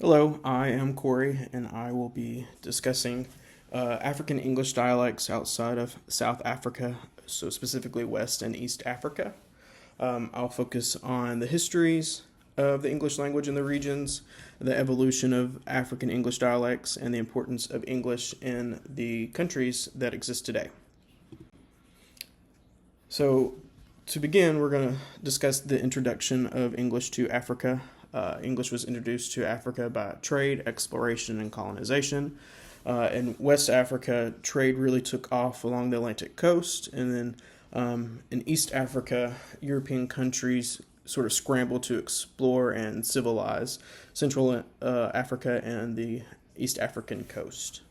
Hello, I am Corey, and I will be discussing African English dialects outside of South Africa, so specifically West and East Africa. I'll focus on the histories of the English language in the regions, the evolution of African English dialects, and the importance of English in the countries that exist today. So, to begin, we're going to discuss the introduction of English to Africa. English was introduced to Africa by trade, exploration, and colonization. In West Africa, trade really took off along the Atlantic coast, and then in East Africa, European countries sort of scrambled to explore and civilize Central Africa and the East African coast.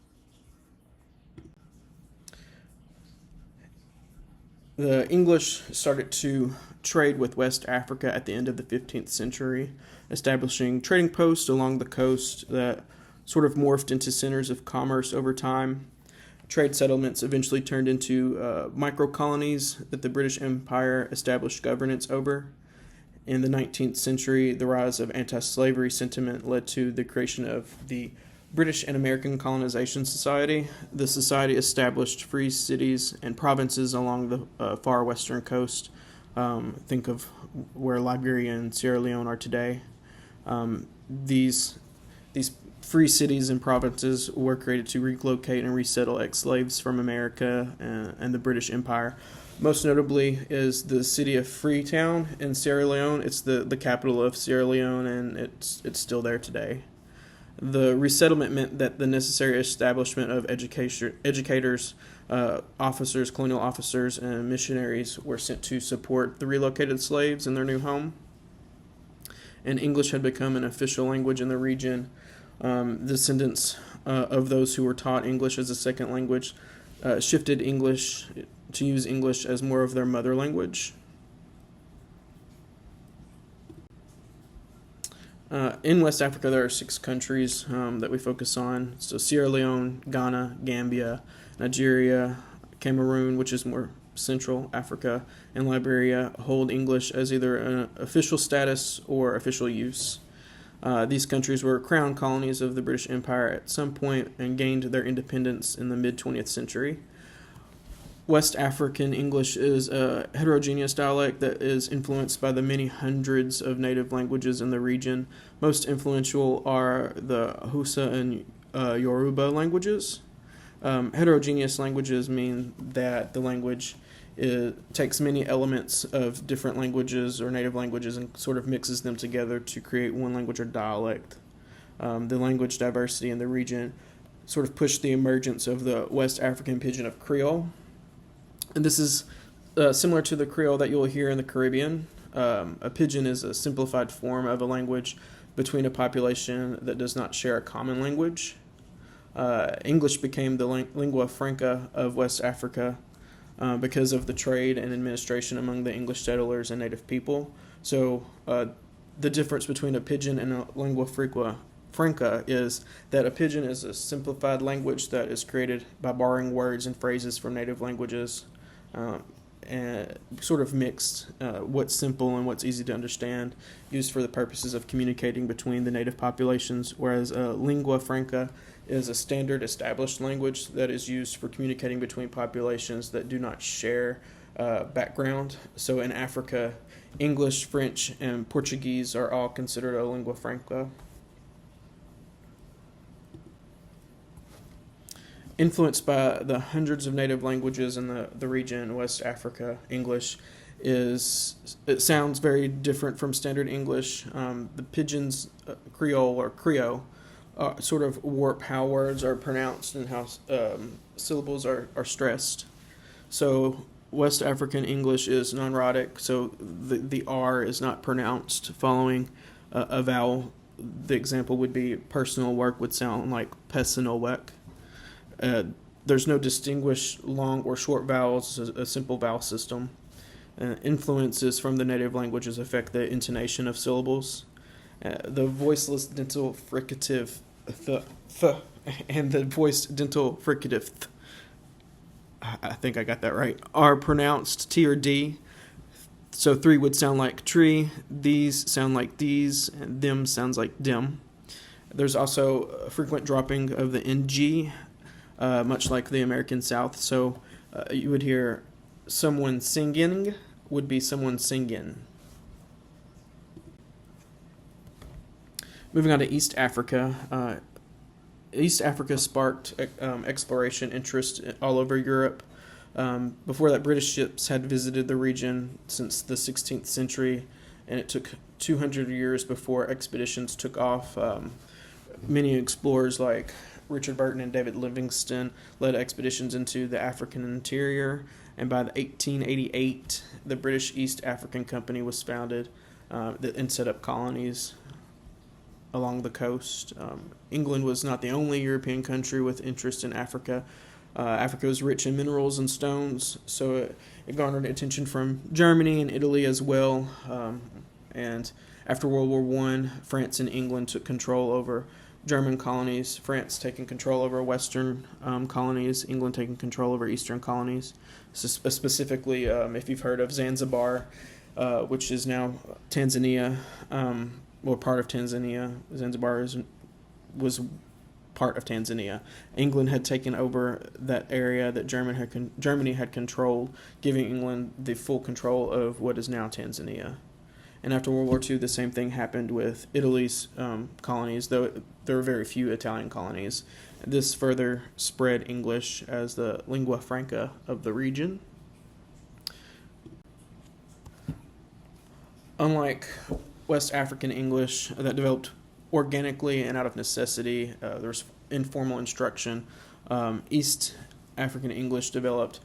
The English started to trade with West Africa at the end of the 15th century, establishing trading posts along the coast that sort of morphed into centers of commerce over time. Trade settlements eventually turned into micro-colonies that the British Empire established governance over. In the 19th century, the rise of anti-slavery sentiment led to the creation of the British and American Colonization Society. The society established free cities and provinces along the far western coast. Think of where Liberia and Sierra Leone are today. These free cities and provinces were created to relocate and resettle ex-slaves from America and the British Empire. Most notably is the city of Freetown in Sierra Leone. It's the capital of Sierra Leone, and it's still there today. The resettlement meant that the necessary establishment of educators, officers, colonial officers, and missionaries were sent to support the relocated slaves in their new home. And English had become an official language in the region. Descendants of those who were taught English as a second language shifted English to use English as more of their mother language. In West Africa, there are 6 countries that we focus on. So Sierra Leone, Ghana, Gambia, Nigeria, Cameroon, which is more Central Africa, and Liberia hold English as either an official status or official use. These countries were crown colonies of the British Empire at some point and gained their independence in the mid-20th century. West African English is a heterogeneous dialect that is influenced by the many hundreds of native languages in the region. Most influential are the Hausa and Yoruba languages. Heterogeneous languages mean that the language takes many elements of different languages or native languages and sort of mixes them together to create one language or dialect. The language diversity in the region sort of pushed the emergence of the West African pidgin of Creole. And this is similar to the Creole that you'll hear in the Caribbean. A pidgin is a simplified form of a language between a population that does not share a common language. English became the lingua franca of West Africa because of the trade and administration among the English settlers and native people. So the difference between a pidgin and a lingua franca is that a pidgin is a simplified language that is created by borrowing words and phrases from native languages and sort of mixed what's simple and what's easy to understand, used for the purposes of communicating between the native populations, whereas a lingua franca is a standard established language that is used for communicating between populations that do not share background. So in Africa, English, French, and Portuguese are all considered a lingua franca. Influenced by the hundreds of native languages in the region, West Africa, English it sounds very different from standard English. The pidgins, Creole or Creole, sort of warp how words are pronounced and how syllables are stressed. So West African English is non-rhotic, so the R is not pronounced following a vowel. The example would be personal work would sound like personal work. There's no distinguished long or short vowels, a simple vowel system. Influences from the native languages affect the intonation of syllables. The voiceless dental fricative th and the voiced dental fricative th, I think I got that right, are pronounced T or D. So 3 would sound like tree, these sound like these, and them sounds like dim. There's also a frequent dropping of the NG, much like the American South. So you would hear someone singing would be someone singing. Moving on to East Africa. East Africa sparked exploration interest all over Europe. Before that, British ships had visited the region since the 16th century, and it took 200 years before expeditions took off. Many explorers like Richard Burton and David Livingstone led expeditions into the African interior, and by 1888, the British East African Company was founded and set up colonies along the coast. England was not the only European country with interest in Africa. Africa was rich in minerals and stones, so it garnered attention from Germany and Italy as well. And after World War I, France and England took control over German colonies, France taking control over western colonies, England taking control over eastern colonies. So specifically, if you've heard of Zanzibar, which is now Tanzania, or part of Tanzania. Zanzibar was part of Tanzania. England had taken over that area that Germany had controlled, giving England the full control of what is now Tanzania. And after World War II, the same thing happened with Italy's colonies, though there were very few Italian colonies. This further spread English as the lingua franca of the region. Unlike West African English that developed organically and out of necessity, there was informal instruction. East African English developed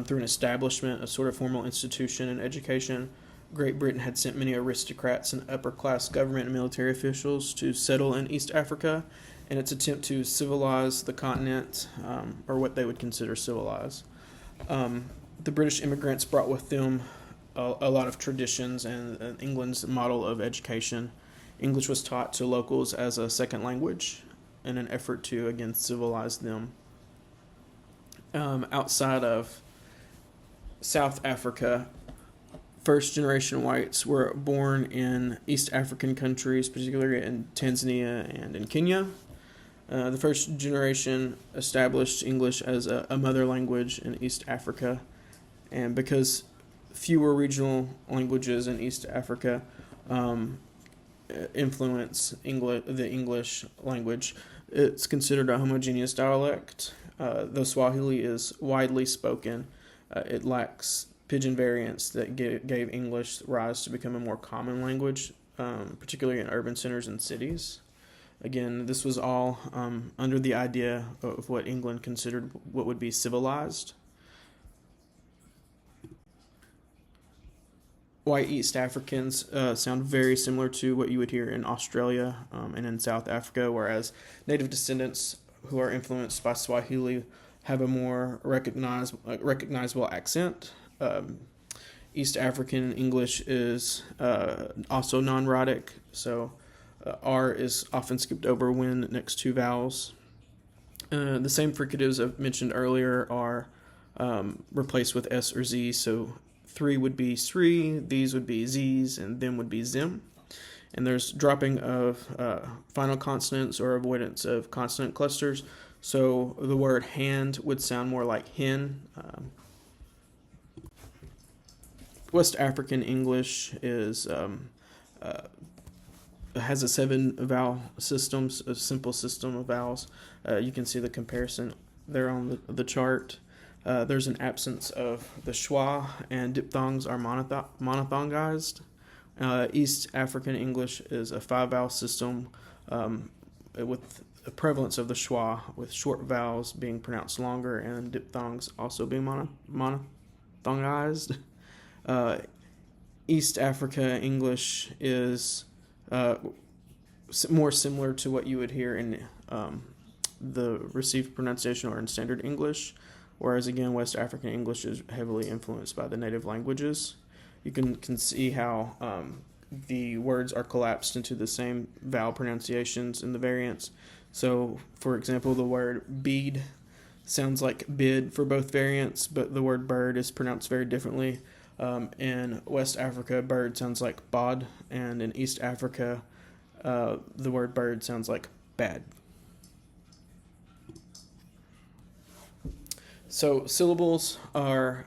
through an establishment, a sort of formal institution and education. Great Britain had sent many aristocrats and upper-class government and military officials to settle in East Africa in its attempt to civilize the continent, or what they would consider civilized. The British immigrants brought with them a lot of traditions and England's model of education. English was taught to locals as a second language in an effort to, again, civilize them. Outside of South Africa, first-generation whites were born in East African countries, particularly in Tanzania and in Kenya. The first generation established English as a mother language in East Africa, and because fewer regional languages in East Africa influence the English language, it's considered a homogeneous dialect. Though Swahili is widely spoken, it lacks pidgin variants that gave English rise to become a more common language, particularly in urban centers and cities. Again, this was all under the idea of what England considered what would be civilized. White East Africans sound very similar to what you would hear in Australia and in South Africa, whereas native descendants who are influenced by Swahili have a more recognizable accent. East African English is also non-rhotic, so R is often skipped over when next to vowels. The same fricatives I've mentioned earlier are replaced with S or Z, so three would be Sri, these would be Z's, and them would be Zim. And there's dropping of final consonants or avoidance of consonant clusters, so the word hand would sound more like hen. West African English has a 7 vowel system, a simple system of vowels. You can see the comparison there on the chart. There's an absence of the schwa, and diphthongs are monophthongized. East African English is a 5 vowel system with a prevalence of the schwa, with short vowels being pronounced longer and diphthongs also being monophthongized. East Africa English is more similar to what you would hear in the received pronunciation or in standard English, whereas again West African English is heavily influenced by the native languages. You can see how the words are collapsed into the same vowel pronunciations in the variants. So, for example, the word bead sounds like bid for both variants, but the word bird is pronounced very differently. In West Africa, bird sounds like bod, and in East Africa, the word bird sounds like bad. So syllables are,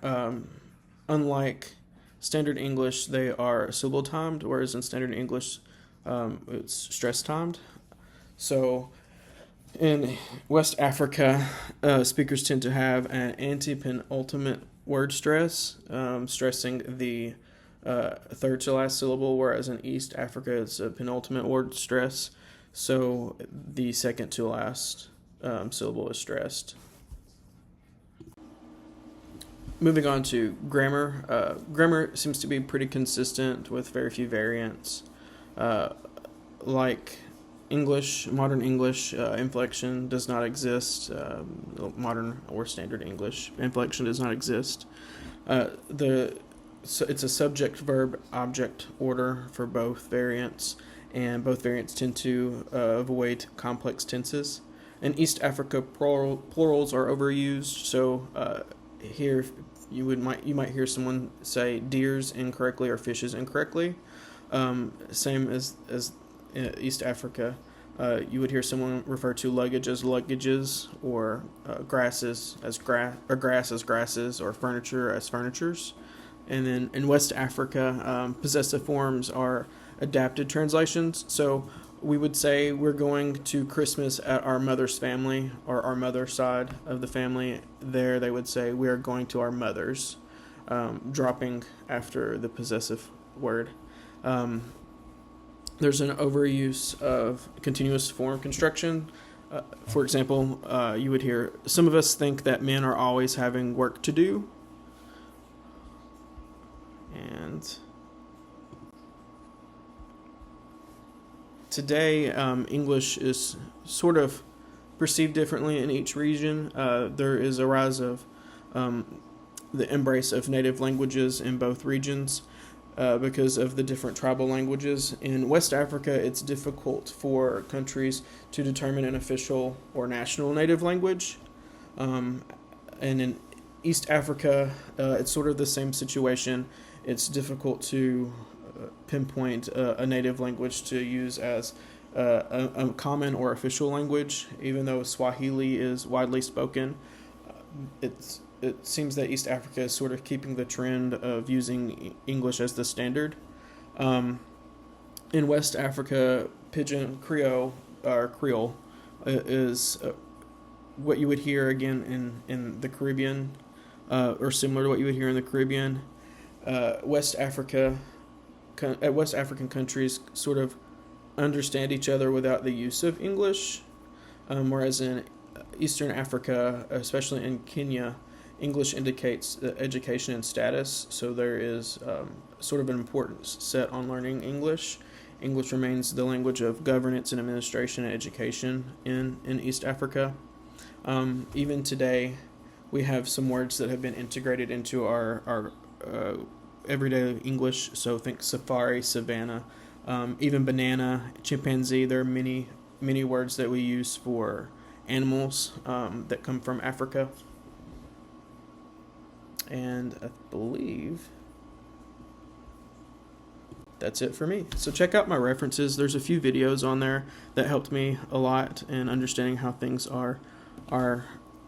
unlike Standard English, they are syllable timed, whereas in Standard English, it's stress timed. So in West Africa, speakers tend to have an anti-penultimate word stress, stressing the third to last syllable, whereas in East Africa, it's a penultimate word stress. So the second to last syllable is stressed. Moving on to grammar. Grammar seems to be pretty consistent with very few variants. Like English, modern English, inflection does not exist. Modern or standard English, inflection does not exist. So it's a subject, verb, object order for both variants, and both variants tend to avoid complex tenses. In East Africa, plurals are overused. So here you might hear someone say deers incorrectly or fishes incorrectly. Same as East Africa, you would hear someone refer to luggage as luggages, or grasses as grass as grasses, or furniture as furnitures. And then in West Africa, possessive forms are adapted translations. So we would say we're going to Christmas at our mother's family, or our mother's side of the family. There they would say we are going to our mother's, dropping after the possessive word. There's an overuse of continuous form construction. For example, you would hear, some of us think that men are always having work to do. And today, English is sort of perceived differently in each region. There is a rise of the embrace of native languages in both regions because of the different tribal languages. In West Africa, it's difficult for countries to determine an official or national native language. And in East Africa, it's sort of the same situation. It's difficult to pinpoint a native language to use as a common or official language, even though Swahili is widely spoken. It seems that East Africa is sort of keeping the trend of using English as the standard. In West Africa, Pidgin Creole, or Creole, is what you would hear again in the Caribbean, or similar to what you would hear in the Caribbean. West African countries sort of understand each other without the use of English, whereas in Eastern Africa, especially in Kenya, English indicates education and status, so there is sort of an importance set on learning English. English remains the language of governance and administration and education in East Africa. Even today, we have some words that have been integrated into our everyday English, so think safari, savannah, even banana, chimpanzee. There are many words that we use for animals that come from Africa. And I believe that's it for me. So check out my references. There's a few videos on there that helped me a lot in understanding how things are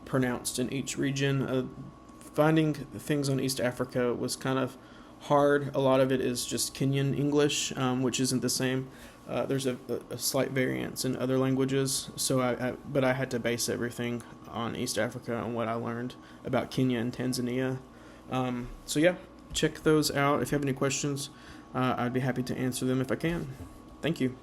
pronounced in each region. Finding things on East Africa was kind of hard. A lot of it is just Kenyan English, which isn't the same. There's a slight variance in other languages, but I had to base everything on East Africa and what I learned about Kenya and Tanzania. So yeah, check those out. If you have any questions, I'd be happy to answer them if I can. Thank you.